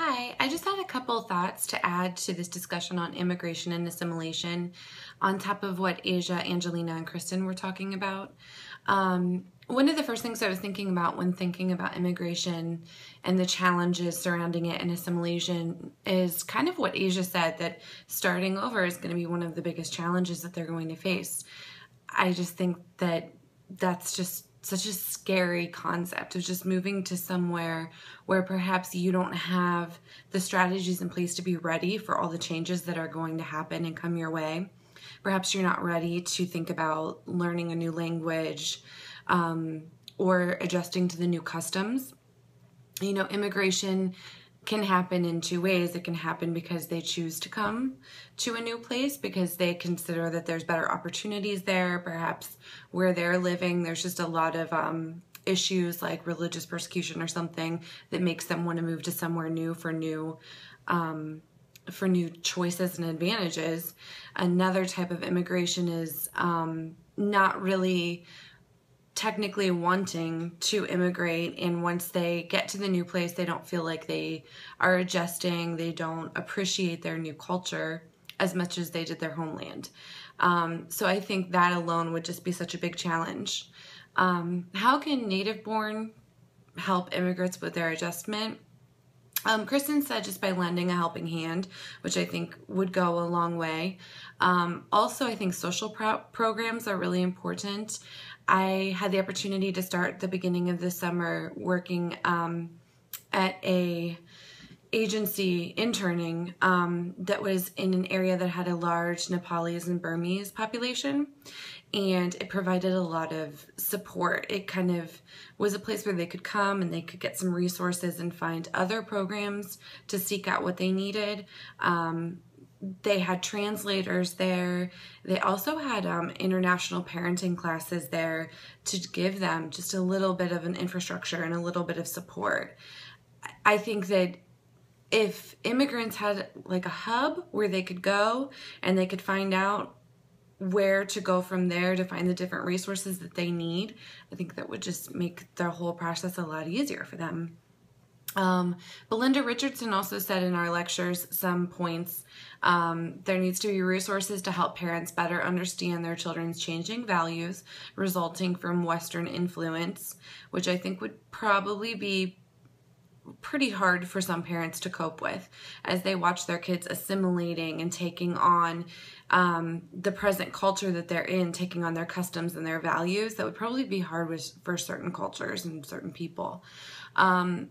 Hi, I just had a couple thoughts to add to this discussion on immigration and assimilation on top of what Asia, Angelina, and Kristen were talking about. One of the first things I was thinking about when thinking about immigration and the challenges surrounding it and assimilation is kind of what Asia said, that starting over is going to be one of the biggest challenges that they're going to face. I just think that that's just such a scary concept of just moving to somewhere where perhaps you don't have the strategies in place to be ready for all the changes that are going to happen and come your way. Perhaps you're not ready to think about learning a new language or adjusting to the new customs. You know, immigration can happen in two ways. It can happen because they choose to come to a new place because they consider that there's better opportunities there. Perhaps where they're living, there's just a lot of issues like religious persecution or something that makes them want to move to somewhere new for new choices and advantages. Another type of immigration is not really technically wanting to immigrate, and once they get to the new place, they don't feel like they are adjusting. They don't appreciate their new culture as much as they did their homeland. So I think that alone would just be such a big challenge. How can native-born help immigrants with their adjustment? Kristen said just by lending a helping hand, which I think would go a long way. Also, I think social programs are really important. I had the opportunity to start the beginning of the summer working at a agency interning that was in an area that had a large Nepalese and Burmese population, and it provided a lot of support. It kind of was a place where they could come and they could get some resources and find other programs to seek out what they needed. They had translators there. They also had international parenting classes there to give them just a little bit of an infrastructure and a little bit of support. I think that if immigrants had like a hub where they could go and they could find out where to go from there to find the different resources that they need, I think that would just make the whole process a lot easier for them. Belinda Richardson also said in our lectures some points. There needs to be resources to help parents better understand their children's changing values resulting from Western influence, which I think would probably be pretty hard for some parents to cope with as they watch their kids assimilating and taking on the present culture that they're in, taking on their customs and their values. That would probably be hard for certain cultures and certain people.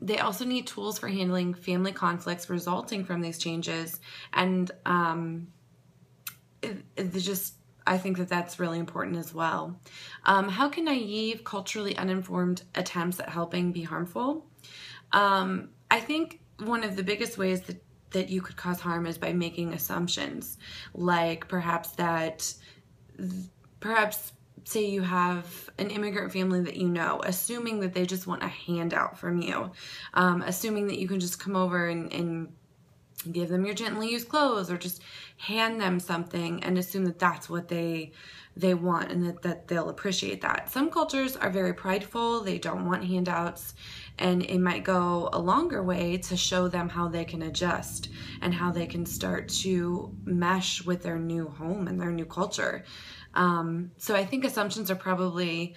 They also need tools for handling family conflicts resulting from these changes, and I think that that's really important as well. How can naive, culturally uninformed attempts at helping be harmful? I think one of the biggest ways that you could cause harm is by making assumptions, like perhaps say you have an immigrant family that you know, assuming that they just want a handout from you, assuming that you can just come over and give them your gently used clothes or just hand them something and assume that that's what they want and that they'll appreciate that. Some cultures are very prideful. They don't want handouts, and it might go a longer way to show them how they can adjust and how they can start to mesh with their new home and their new culture. So I think assumptions are probably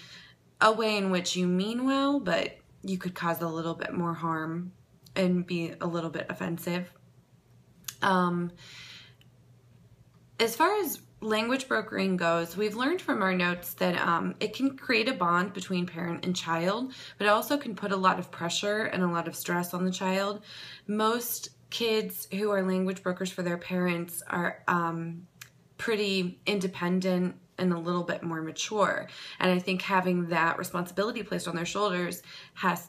a way in which you mean well, but you could cause a little bit more harm and be a little bit offensive. As far as language brokering goes, we've learned from our notes that it can create a bond between parent and child, but it also can put a lot of pressure and a lot of stress on the child. Most kids who are language brokers for their parents are pretty independent and a little bit more mature. And I think having that responsibility placed on their shoulders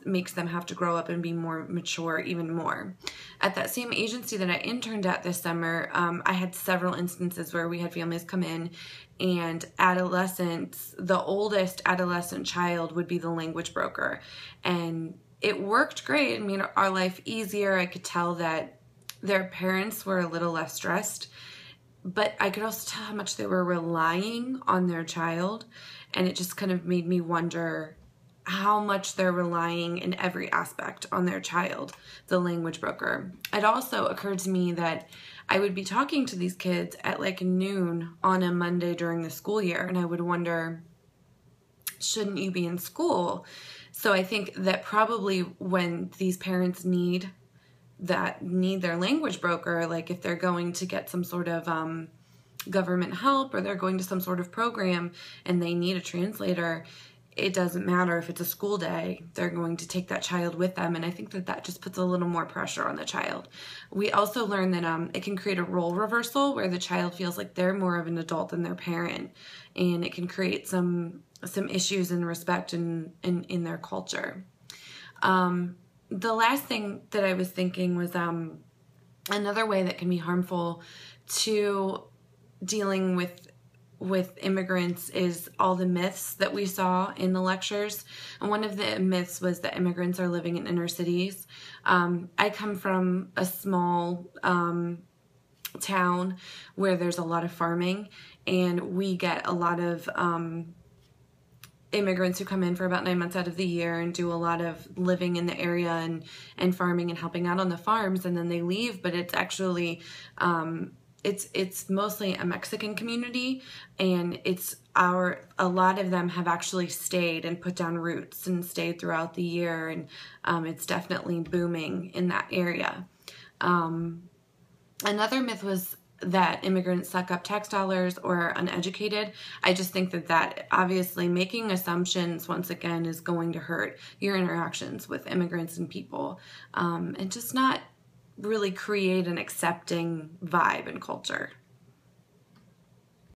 makes them have to grow up and be more mature even more. At that same agency that I interned at this summer, I had several instances where we had families come in and adolescents, the oldest adolescent child would be the language broker. And it worked great. It made our life easier. I could tell that their parents were a little less stressed, but I could also tell how much they were relying on their child, and it just kind of made me wonder how much they're relying in every aspect on their child, the language broker. It also occurred to me that I would be talking to these kids at like noon on a Monday during the school year, and I would wonder, shouldn't you be in school? So I think that probably when these parents need their language broker, like if they're going to get some sort of government help, or they're going to some sort of program and they need a translator, it doesn't matter if it's a school day, they're going to take that child with them. And I think that just puts a little more pressure on the child. We also learned that it can create a role reversal where the child feels like they're more of an adult than their parent, and it can create some issues in respect in their culture. The last thing that I was thinking was another way that can be harmful to dealing with immigrants is all the myths that we saw in the lectures. And one of the myths was that immigrants are living in inner cities. I come from a small town where there's a lot of farming, and we get a lot of immigrants who come in for about 9 months out of the year and do a lot of living in the area and farming and helping out on the farms, and then they leave. But it's actually it's mostly a Mexican community, and a lot of them have actually stayed and put down roots and stayed throughout the year, and it's definitely booming in that area. Another myth was that immigrants suck up tax dollars or are uneducated. I just think that obviously making assumptions, once again, is going to hurt your interactions with immigrants and people, and just not really create an accepting vibe and culture.